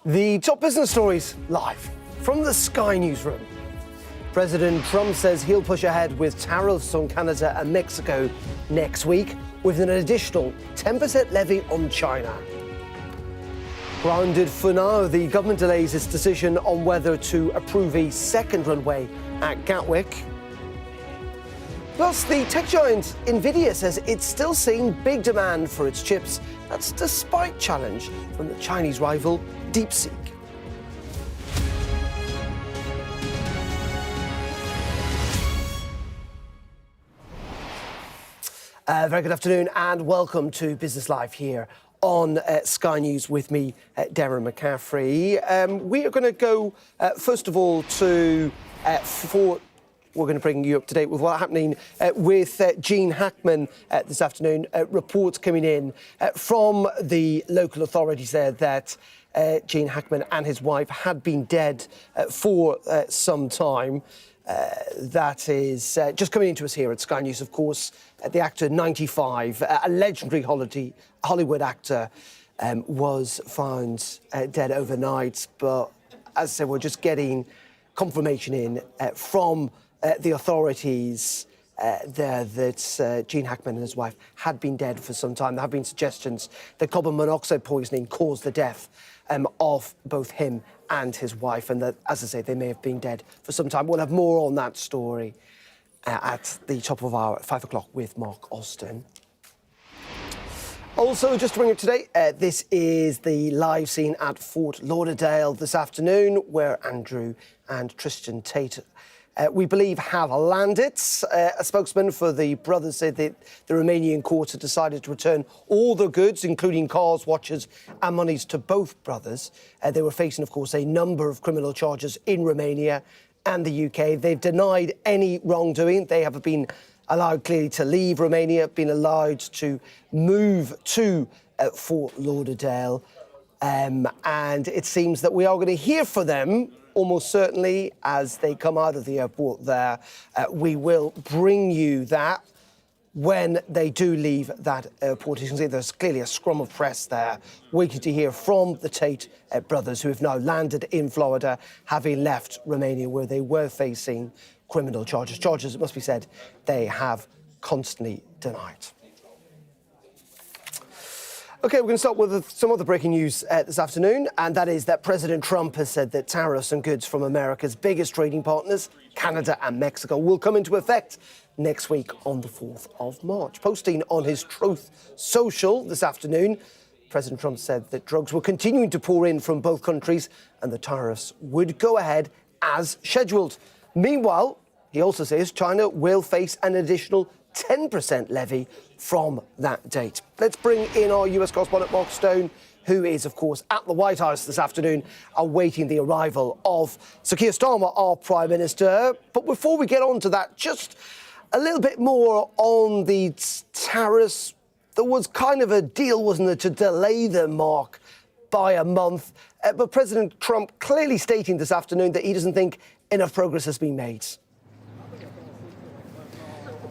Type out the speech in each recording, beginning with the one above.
The top business stories live from the Sky Newsroom. President Trump says he'll push ahead with tariffs on Canada and Mexico next week with an additional 10% levy on China. Grounded for now, the government delays its decision on whether to approve a second runway at Gatwick. Plus, the tech giant Nvidia says it's still seeing big demand for its chips. That's despite challenge from the Chinese rival DeepSeek. Very good afternoon and welcome to Business Live here on Sky News with me, Darren McCaffrey. We are going to go, first of all, to we're going to bring you up to date with what's happening with Gene Hackman this afternoon. Reports coming in from the local authorities there that Gene Hackman and his wife had been dead for some time. That is just coming into us here at Sky News, of course. The actor, 95, a legendary Hollywood actor, was found dead overnight. But as I said, we're just getting confirmation in from the authorities there that Gene Hackman and his wife had been dead for some time. There have been suggestions that carbon monoxide poisoning caused the death of both him and his wife, and that, as I say, they may have been dead for some time. We'll have more on that story at the top of our 5 o'clock with Mark Austin. Also, just to bring you up to date, this is the live scene at Fort Lauderdale this afternoon, where Andrew and Tristan Tate, we believe, have landed. A spokesman for the brothers said that the Romanian courts had decided to return all the goods, including cars, watches and monies, to both brothers. They were facing, of course, a number of criminal charges in Romania and the UK. They've denied any wrongdoing. They have been allowed clearly to leave Romania, been allowed to move to Fort Lauderdale. And it seems that we are going to hear from them almost certainly as they come out of the airport there. We will bring you that when they do leave that airport. You can see there's clearly a scrum of press there waiting to hear from the Tate brothers, who have now landed in Florida, having left Romania, where they were facing criminal charges. Charges, it must be said, they have constantly denied. OK, we're going to start with some other breaking news this afternoon, and that is that President Trump has said that tariffs on goods from America's biggest trading partners, Canada and Mexico, will come into effect next week on the 4th of March. Posting on his Truth Social this afternoon, President Trump said that drugs were continuing to pour in from both countries and the tariffs would go ahead as scheduled. Meanwhile, he also says China will face an additional 10% levy from that date. Let's bring in our US correspondent, Mark Stone, who is, of course, at the White House this afternoon, awaiting the arrival of Sir Keir Starmer, our Prime Minister. But before we get on to that, just a little bit more on the tariffs. There was kind of a deal, wasn't there, to delay them, Mark, by a month. But President Trump clearly stating this afternoon that he doesn't think enough progress has been made.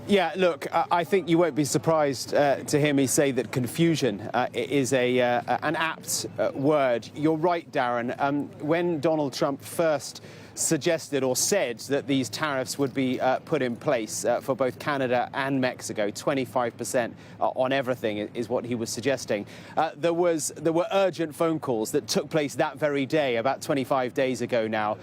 Yeah, look, I think you won't be surprised to hear me say that confusion is an apt word. You're right, Darren. When Donald Trump first suggested or said that these tariffs would be put in place for both Canada and Mexico, 25% on everything is what he was suggesting. There were urgent phone calls that took place that very day, about 25 days ago now,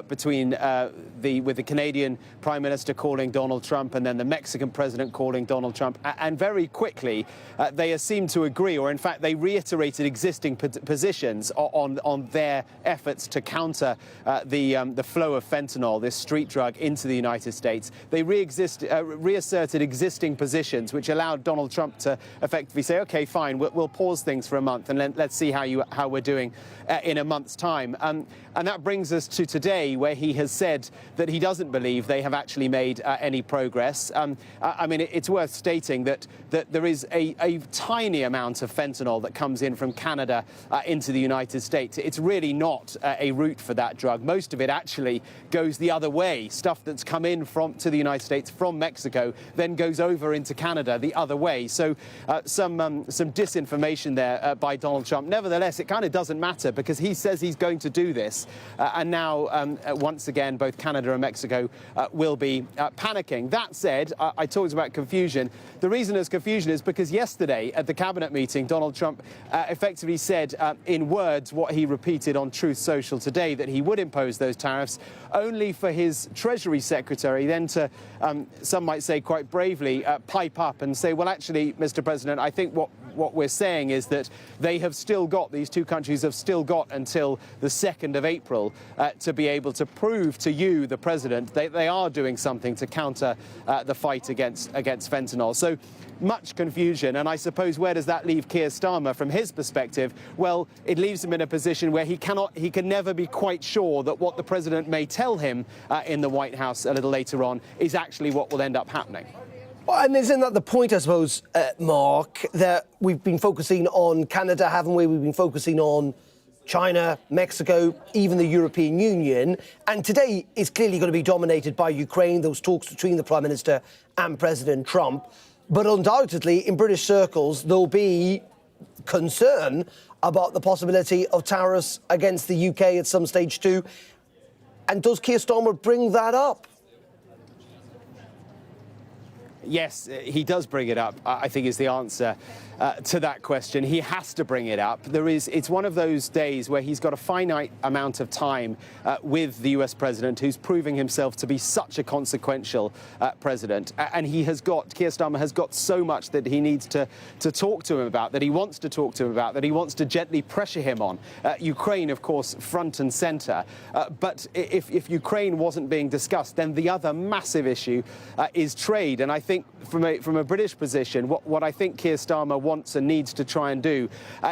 between with the Canadian Prime Minister calling Donald Trump and then the Mexican President calling Donald Trump, and very quickly they seemed to agree, or in fact they reiterated existing positions on their efforts to counter the flow of fentanyl, this street drug, into the United States. They reasserted existing positions, which allowed Donald Trump to effectively say, OK, fine, we'll pause things for a month and let's see how we're doing in a month's time. And that brings us to today, where he has said that he doesn't believe they have actually made any progress. I mean, it's worth stating that there is a tiny amount of fentanyl that comes in from Canada into the United States. It's really not a route for that drug. Most of it actually goes the other way. Stuff that's come in to the United States from Mexico then goes over into Canada the other way. So some disinformation there by Donald Trump. Nevertheless, it kind of doesn't matter because he says he's going to do this. And now, once again, both Canada and Mexico will be panicking. That said, I talked about confusion. The reason there's confusion is because yesterday at the cabinet meeting, Donald Trump effectively said in words what he repeated on Truth Social today, that he would impose those tariffs, only for his Treasury Secretary then to, some might say quite bravely, pipe up and say, well, actually, Mr. President, I think what we're saying is that these two countries have still got until the 2nd of April to be able to prove to you, the President, they are doing something to counter the fight against fentanyl. So much confusion, and I suppose where does that leave Keir Starmer from his perspective? Well, it leaves him in a position where he can never be quite sure that what the President may tell him in the White House a little later on is actually what will end up happening. Well, and isn't that the point, I suppose, Mark, that we've been focusing on Canada, haven't we? We've been focusing on China, Mexico, even the European Union. And today is clearly going to be dominated by Ukraine, those talks between the Prime Minister and President Trump. But undoubtedly, in British circles, there'll be concern about the possibility of tariffs against the UK at some stage too. And does Keir Starmer bring that up? Yes, he does bring it up, I think is the answer to that question. He has to bring it up. It's one of those days where he's got a finite amount of time with the US president, who's proving himself to be such a consequential president. And Keir Starmer has got so much that he needs to talk to him about, that he wants to talk to him about, that he wants to gently pressure him on. Ukraine, of course, front and center. But if Ukraine wasn't being discussed, then the other massive issue is trade. And I think from a British position, what I think Keir Starmer wants and needs to try and do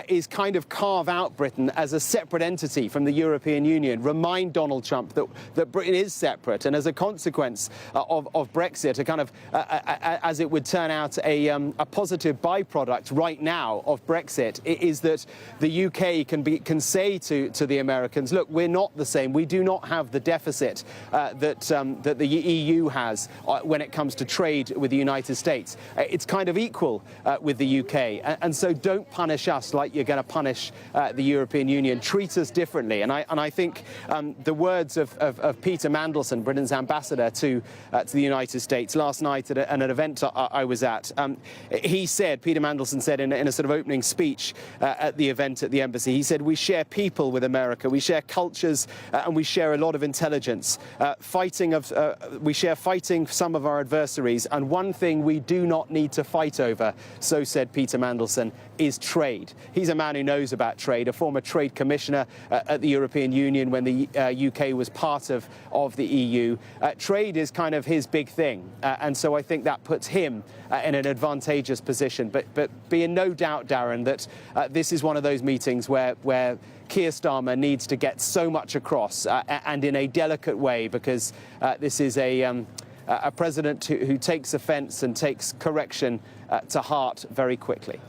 is kind of carve out Britain as a separate entity from the European Union, remind Donald Trump that Britain is separate, and as a consequence of Brexit, a kind of, as it would turn out, a positive byproduct right now of Brexit is that the UK can say to the Americans, look, we're not the same. We do not have the deficit that the EU has when it comes to trade with the United States. It's kind of equal with the UK. And so don't punish us like you're going to punish the European Union. Treat us differently. And I think the words of Peter Mandelson, Britain's ambassador to the United States, last night at an event I was at, Peter Mandelson said in a sort of opening speech at the event at the embassy, he said, we share people with America, we share cultures, and we share a lot of intelligence. We share fighting some of our adversaries, and one thing we do not need to fight over, so said Peter Mandelson, is trade. He's a man who knows about trade, a former trade commissioner at the European Union when the UK was part of the EU. Trade is kind of his big thing, and so I think that puts him in an advantageous position. But be in no doubt, Darren, that this is one of those meetings where Keir Starmer needs to get so much across, and in a delicate way, because this is a president who takes offence and takes correction to heart very quickly.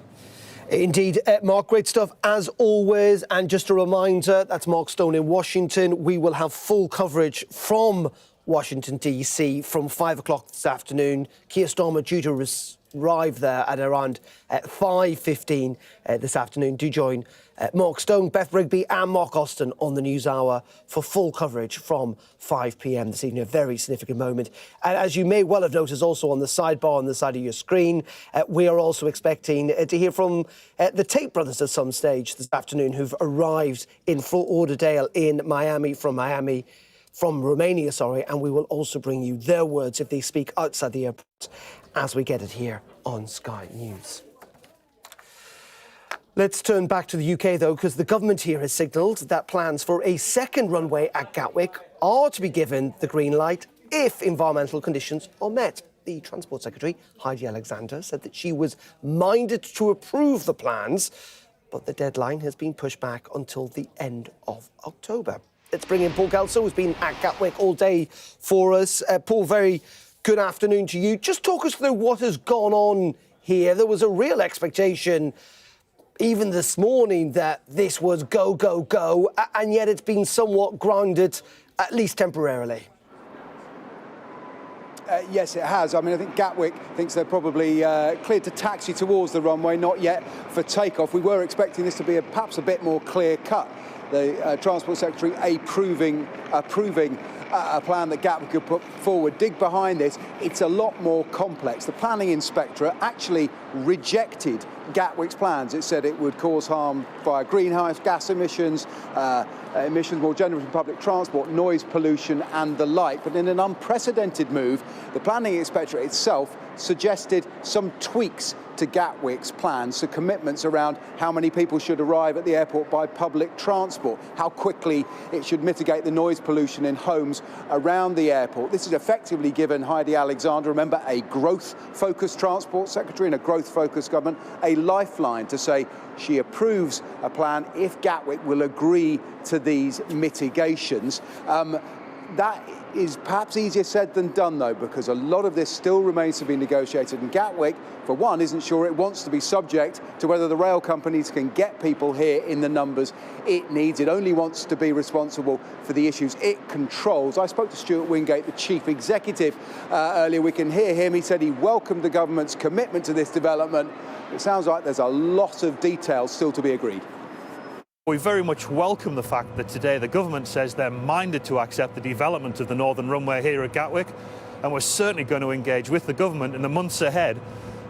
Indeed. Mark, great stuff as always. And just a reminder, that's Mark Stone in Washington. We will have full coverage from Washington, D.C. from 5 o'clock this afternoon. Keir Starmer due to arrive there at around 5:15 this afternoon. Do join Mark Stone, Beth Rigby and Mark Austin on the News Hour for full coverage from 5 p.m. this evening. A very significant moment. And as you may well have noticed also on the sidebar on the side of your screen, we are also expecting to hear from the Tate brothers at some stage this afternoon, who've arrived in Fort Lauderdale in Miami, from Romania, and we will also bring you their words if they speak outside the airport as we get it here on Sky News. Let's turn back to the UK, though, because the government here has signalled that plans for a second runway at Gatwick are to be given the green light if environmental conditions are met. The Transport Secretary, Heidi Alexander, said that she was minded to approve the plans, but the deadline has been pushed back until the end of October. Let's bring in Paul Kelso, who's been at Gatwick all day for us. Paul, very good afternoon to you. Just talk us through what has gone on here. There was a real expectation, even this morning, that this was go, go, go, and yet it's been somewhat grounded, at least temporarily. Yes, it has. I mean, I think Gatwick thinks they're probably cleared to taxi towards the runway, not yet for takeoff. We were expecting this to be perhaps a bit more clear-cut. The Transport Secretary approving a plan that Gatwick could put forward. Dig behind this, it's a lot more complex. The Planning Inspectorate actually rejected Gatwick's plans. It said it would cause harm via greenhouse gas emissions, emissions more generally from public transport, noise pollution and the like. But in an unprecedented move, the Planning Inspectorate itself suggested some tweaks to Gatwick's plans, so commitments around how many people should arrive at the airport by public transport, how quickly it should mitigate the noise pollution in homes around the airport. This has effectively given Heidi Alexander, remember, a growth-focused Transport Secretary and a growth-focused government, a lifeline to say she approves a plan if Gatwick will agree to these mitigations. That is perhaps easier said than done, though, because a lot of this still remains to be negotiated. And Gatwick, for one, isn't sure it wants to be subject to whether the rail companies can get people here in the numbers it needs. It only wants to be responsible for the issues it controls. I spoke to Stuart Wingate, the chief executive, earlier. We can hear him. He said he welcomed the government's commitment to this development. It sounds like there's a lot of details still to be agreed. We very much welcome the fact that today the government says they're minded to accept the development of the northern runway here at Gatwick, and we're certainly going to engage with the government in the months ahead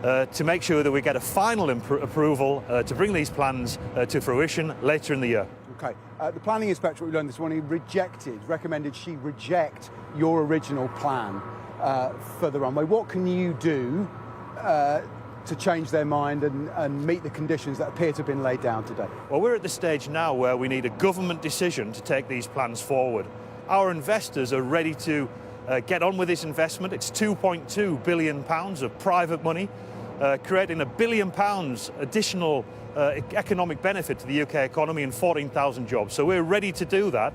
to make sure that we get a final approval to bring these plans to fruition later in the year. Okay. The Planning Inspectorate, we learned this morning, recommended she reject your original plan for the runway. What can you do to change their mind and meet the conditions that appear to have been laid down today? Well, we're at the stage now where we need a government decision to take these plans forward. Our investors are ready to get on with this investment. It's £2.2 billion of private money, creating £1 billion additional economic benefit to the UK economy and 14,000 jobs. So we're ready to do that.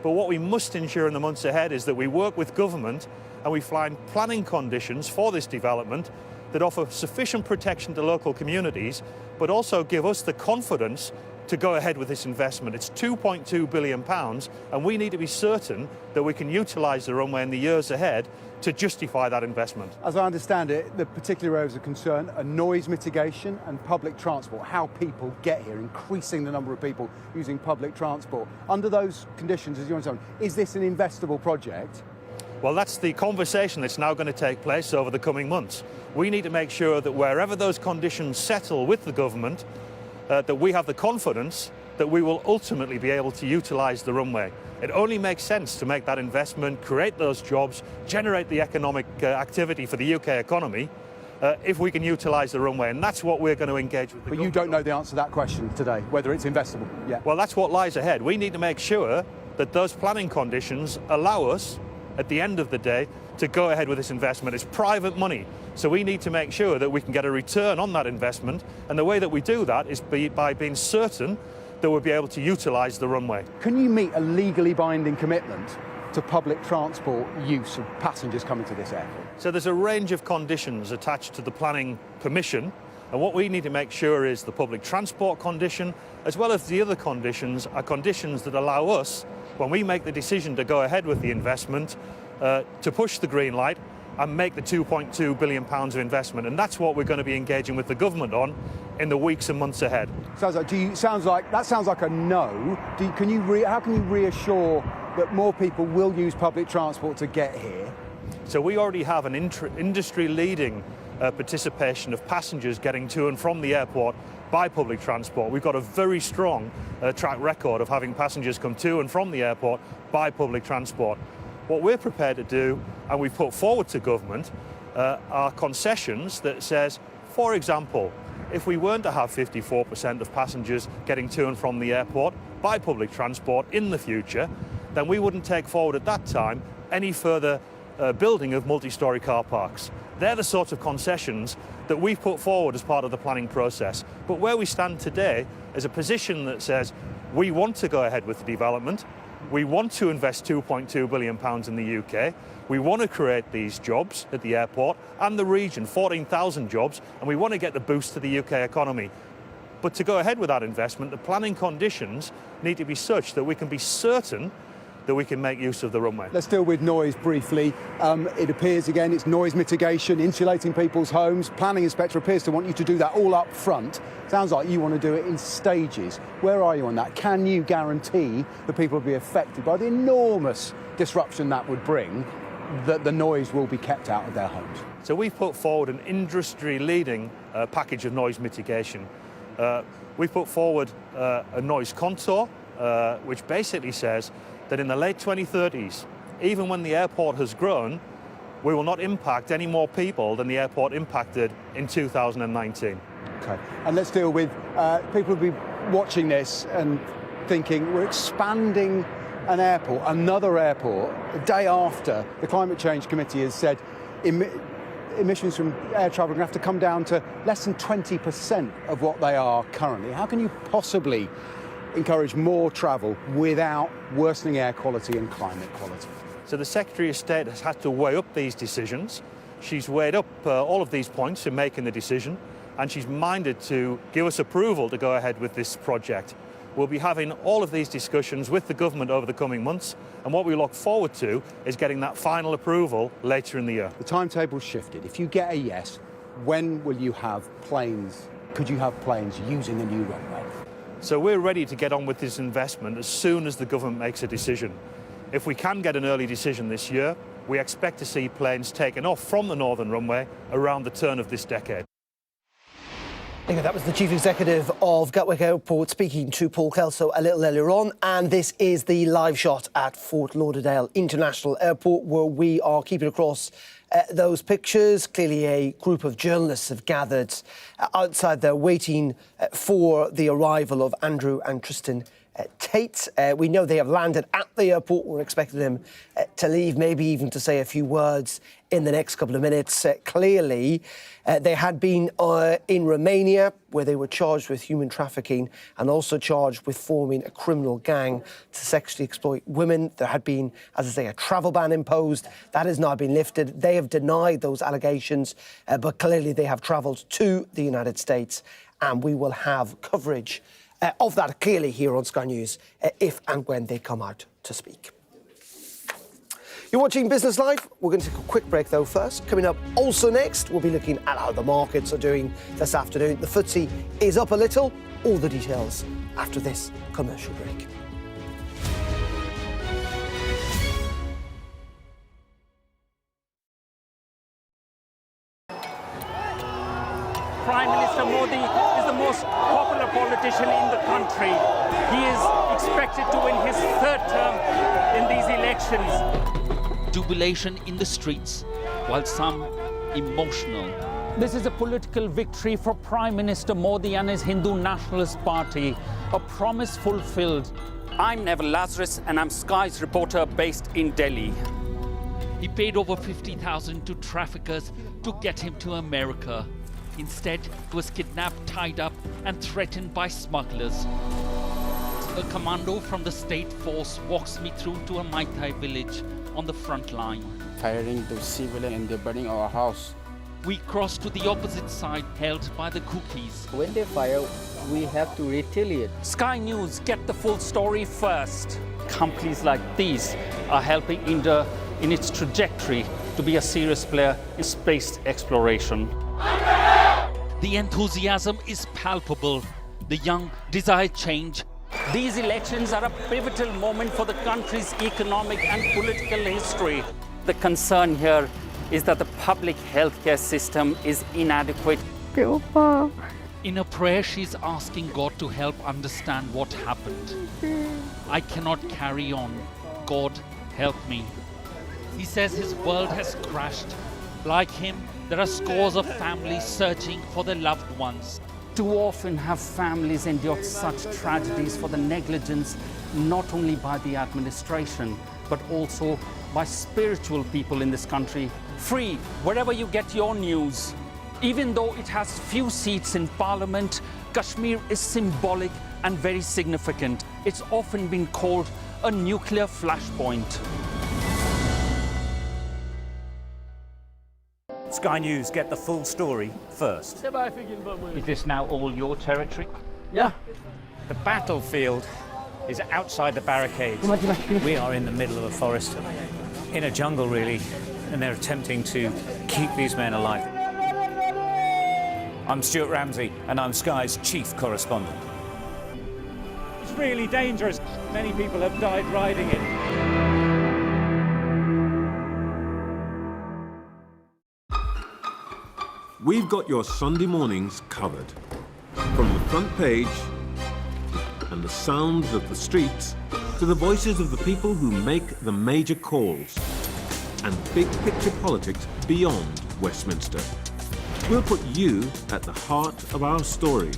But what we must ensure in the months ahead is that we work with government and we find planning conditions for this development that offer sufficient protection to local communities, but also give us the confidence to go ahead with this investment. It's £2.2 billion, and we need to be certain that we can utilise the runway in the years ahead to justify that investment. As I understand it, the particular areas of concern are noise mitigation and public transport, how people get here, increasing the number of people using public transport. Under those conditions, as you understand, is this an investable project? Well, that's the conversation that's now going to take place over the coming months. We need to make sure that wherever those conditions settle with the government, that we have the confidence that we will ultimately be able to utilise the runway. It only makes sense to make that investment, create those jobs, generate the economic activity for the UK economy, if we can utilise the runway, and that's what we're going to engage with the government. But you don't know the answer to that question today, whether it's investable yet. Well, that's what lies ahead. We need to make sure that those planning conditions allow us, at the end of the day, to go ahead with this investment. It's private money, so we need to make sure that we can get a return on that investment, and the way that we do that is by being certain that we'll be able to utilise the runway. Can you meet a legally binding commitment to public transport use of passengers coming to this airport? So there's a range of conditions attached to the planning permission, and what we need to make sure is the public transport condition, as well as the other conditions, are conditions that allow us, when we make the decision to go ahead with the investment, to push the green light and make the £2.2 billion of investment. And that's what we're going to be engaging with the government on in the weeks and months ahead. That sounds like a no. How can you reassure that more people will use public transport to get here? So we already have an industry-leading participation of passengers getting to and from the airport by public transport. We've got a very strong track record of having passengers come to and from the airport by public transport. What we're prepared to do, and we've put forward to government, are concessions that says, for example, if we weren't to have 54% of passengers getting to and from the airport by public transport in the future, then we wouldn't take forward at that time any further building of multi-storey car parks. They're the sort of concessions that we've put forward as part of the planning process. But where we stand today is a position that says We want to go ahead with the development. We want to invest £2.2 billion in the UK. We want to create these jobs at the airport and the region, 14,000 jobs, and we want to get the boost to the UK economy. But to go ahead with that investment, the planning conditions need to be such that we can be certain that we can make use of the runway. Let's deal with noise briefly. It appears, again, it's noise mitigation, insulating people's homes. Planning inspector appears to want you to do that all up front. Sounds like you want to do it in stages. Where are you on that? Can you guarantee that people will be affected by the enormous disruption that would bring, that the noise will be kept out of their homes? So we've put forward an industry-leading package of noise mitigation. We've put forward a noise contour, which basically says that in the late 2030s, even when the airport has grown, we will not impact any more people than the airport impacted in 2019. Okay, and let's deal with, people will be watching this and thinking, we're expanding an airport, another airport, the day after the Climate Change Committee has said emissions from air travel are going to have to come down to less than 20% of what they are currently. How can you possibly encourage more travel without worsening air quality and climate quality? So the Secretary of State has had to weigh up these decisions. She's weighed up all of these points in making the decision, and she's minded to give us approval to go ahead with this project. We'll be having all of these discussions with the government over the coming months, and what we look forward to is getting that final approval later in the year. The timetable's shifted. If you get a yes, when will you have planes? Could you have planes using the new runway? So we're ready to get on with this investment as soon as the government makes a decision. If we can get an early decision this year, we expect to see planes taken off from the northern runway around the turn of this decade. That was the Chief Executive of Gatwick Airport speaking to Paul Kelso a little earlier on, and this is the live shot at Fort Lauderdale International Airport, where we are keeping across those pictures. Clearly a group of journalists have gathered outside there waiting for the arrival of Andrew and Tristan Tate. We know they have landed at the airport. We're expecting them to leave, maybe even to say a few words in the next couple of minutes. Clearly, they had been in Romania, where they were charged with human trafficking and also charged with forming a criminal gang to sexually exploit women. There had been, as I say, a travel ban imposed. That has now been lifted. They have denied those allegations, but clearly they have travelled to the United States, and we will have coverage of that clearly here on Sky News if and when they come out to speak. You're watching Business Live. We're going to take a quick break though first. Coming up also next, we'll be looking at how the markets are doing this afternoon. The FTSE is up a little. All the details after this commercial break. Prime Minister Modi is the most popular politician in the country. He is expected to win his third term in these elections. Jubilation in the streets, while some emotional. This is a political victory for Prime Minister Modi and his Hindu Nationalist Party, a promise fulfilled. I'm Neville Lazarus and I'm Sky's reporter based in Delhi. He paid over $50,000 to traffickers to get him to America. Instead, he was kidnapped, tied up, and threatened by smugglers. A commando from the state force walks me through to a Maitai village on the front line. Firing the civilian and they're burning our house. We cross to the opposite side, held by the cookies. When they fire, we have to retaliate. Sky News, get the full story first. Companies like these are helping India in its trajectory to be a serious player in space exploration. The enthusiasm is palpable. The young desire change. These elections are a pivotal moment for the country's economic and political history. The concern here is that the public healthcare system is inadequate. In a prayer, she's asking God to help understand what happened. I cannot carry on. God, help me. He says his world has crashed. Like him, there are scores of families searching for their loved ones. Too often have families endured such tragedies for the negligence not only by the administration, but also by spiritual people in this country. Free, wherever you get your news. Even though it has few seats in Parliament, Kashmir is symbolic and very significant. It's often been called a nuclear flashpoint. Sky News get the full story first. Is this now all your territory? Yeah. The battlefield is outside the barricades. We are in the middle of a forest, in a jungle really, and they're attempting to keep these men alive. I'm Stuart Ramsey, and I'm Sky's chief correspondent. It's really dangerous. Many people have died riding it. We've got your Sunday mornings covered. From the front page and the sounds of the streets to the voices of the people who make the major calls and big picture politics beyond Westminster. We'll put you at the heart of our story.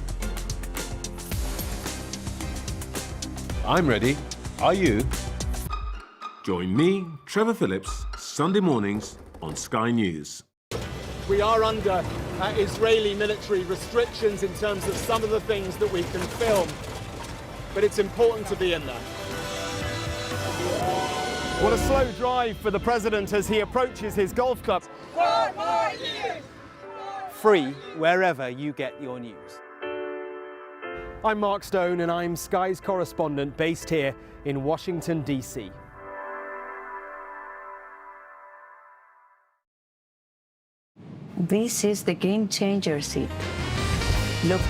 I'm ready. Are you? Join me, Trevor Phillips, Sunday mornings on Sky News. We are under Israeli military restrictions in terms of some of the things that we can film, but it's important to be in there. What a slow drive for the president as he approaches his golf club. 4 more years! Free wherever you get your news. I'm Mark Stone and I'm Sky's correspondent based here in Washington, D.C. This is the game changer seat. Look,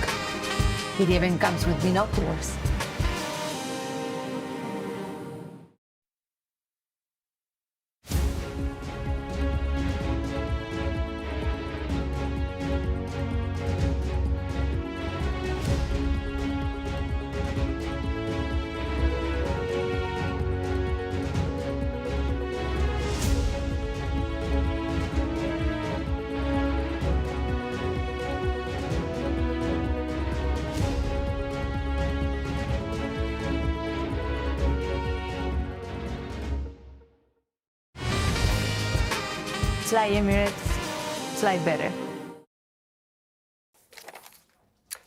it even comes with binoculars. Fly Emirates, fly better.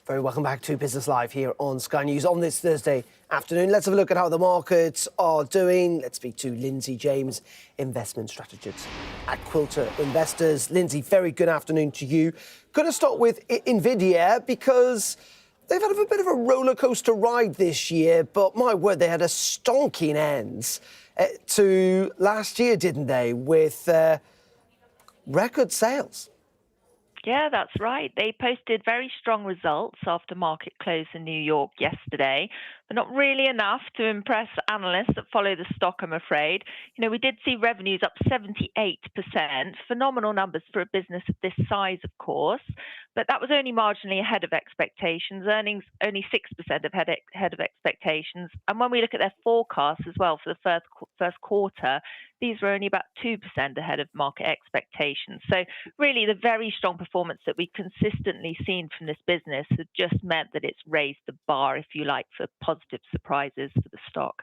Very welcome back to Business Live here on Sky News on this Thursday afternoon. Let's have a look at how the markets are doing. Let's speak to Lindsay James, investment strategist at Quilter Investors. Lindsay, very good afternoon to you. Going to start with Nvidia because they've had a bit of a roller coaster ride this year, but my word, they had a stonking end to last year, didn't they, with record sales? Yeah, that's right. They posted very strong results after market close in New York yesterday, but not really enough to impress analysts that follow the stock, I'm afraid. You know, we did see revenues up 78%, phenomenal numbers for a business of this size, of course, but that was only marginally ahead of expectations. Earnings only 6% ahead of expectations. And when we look at their forecasts as well for the first quarter, these were only about 2% ahead of market expectations. So really the very strong performance that we've consistently seen from this business has just meant that it's raised the bar, if you like, for positive surprises for the stock.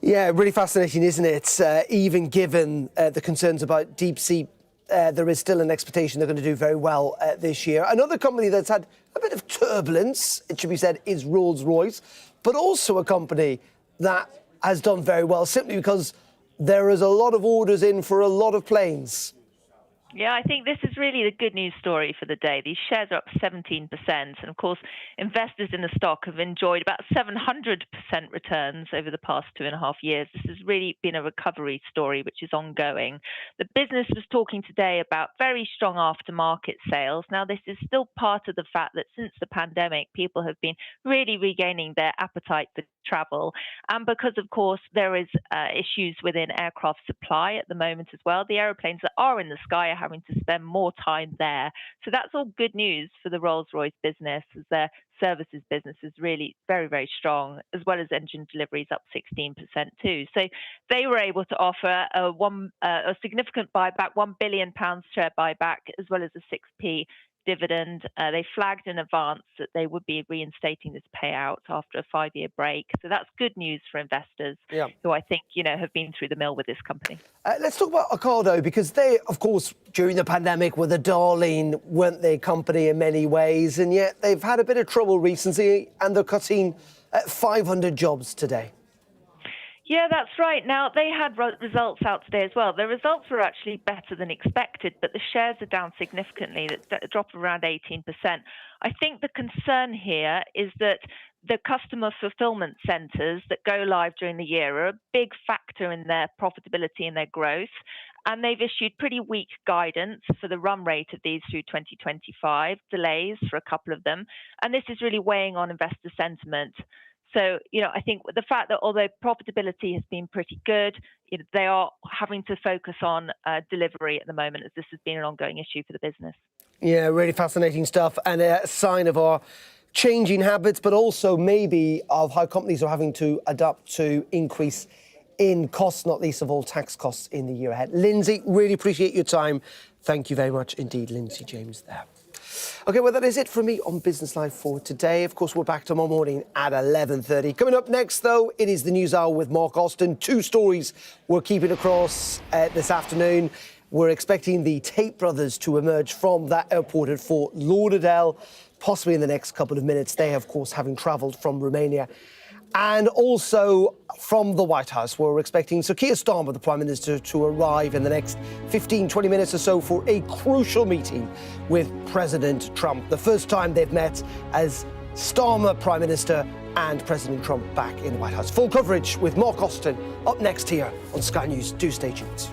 Yeah, really fascinating, isn't it? Even given the concerns about deep sea, there is still an expectation they're going to do very well this year. Another company that's had a bit of turbulence, it should be said, is Rolls-Royce, but also a company that has done very well simply because there is a lot of orders in for a lot of planes. Yeah, I think this is really the good news story for the day. These shares are up 17%. And of course, investors in the stock have enjoyed about 700% returns over the past 2.5 years. This has really been a recovery story, which is ongoing. The business was talking today about very strong aftermarket sales. Now, this is still part of the fact that since the pandemic, people have been really regaining their appetite for travel. And because, of course, there is issues within aircraft supply at the moment as well. The aeroplanes that are in the sky are having to spend more time there. So that's all good news for the Rolls-Royce business, as their services business is really very, very strong, as well as engine deliveries up 16% too. So they were able to offer a significant buyback, £1 billion share buyback, as well as a 6p dividend. They flagged in advance that they would be reinstating this payout after a 5-year break. So that's good news for investors who I think, have been through the mill with this company. Let's talk about Ocado, because they, of course, during the pandemic were the darling, weren't they, company in many ways, and yet they've had a bit of trouble recently and they're cutting 500 jobs today. Yeah, that's right. Now, they had results out today as well. The results were actually better than expected, but the shares are down significantly, a drop of around 18%. I think the concern here is that the customer fulfillment centres that go live during the year are a big factor in their profitability and their growth. And they've issued pretty weak guidance for the run rate of these through 2025, delays for a couple of them. And this is really weighing on investor sentiment. So, I think the fact that although profitability has been pretty good, they are having to focus on delivery at the moment, as this has been an ongoing issue for the business. Yeah, really fascinating stuff, and a sign of our changing habits, but also maybe of how companies are having to adapt to increase in costs, not least of all tax costs in the year ahead. Lindsay, really appreciate your time. Thank you very much indeed, Lindsay James there. OK, well, that is it from me on Business Live for today. Of course, we're back tomorrow morning at 11:30. Coming up next, though, it is the News Hour with Mark Austin. 2 stories we're keeping across this afternoon. We're expecting the Tate brothers to emerge from that airport at Fort Lauderdale, possibly in the next couple of minutes. They, of course, having travelled from Romania. And also from the White House, where we're expecting Sir Keir Starmer, the Prime Minister, to arrive in the next 15, 20 minutes or so for a crucial meeting with President Trump. The first time they've met as Starmer Prime Minister and President Trump back in the White House. Full coverage with Mark Austin up next here on Sky News. Do stay tuned.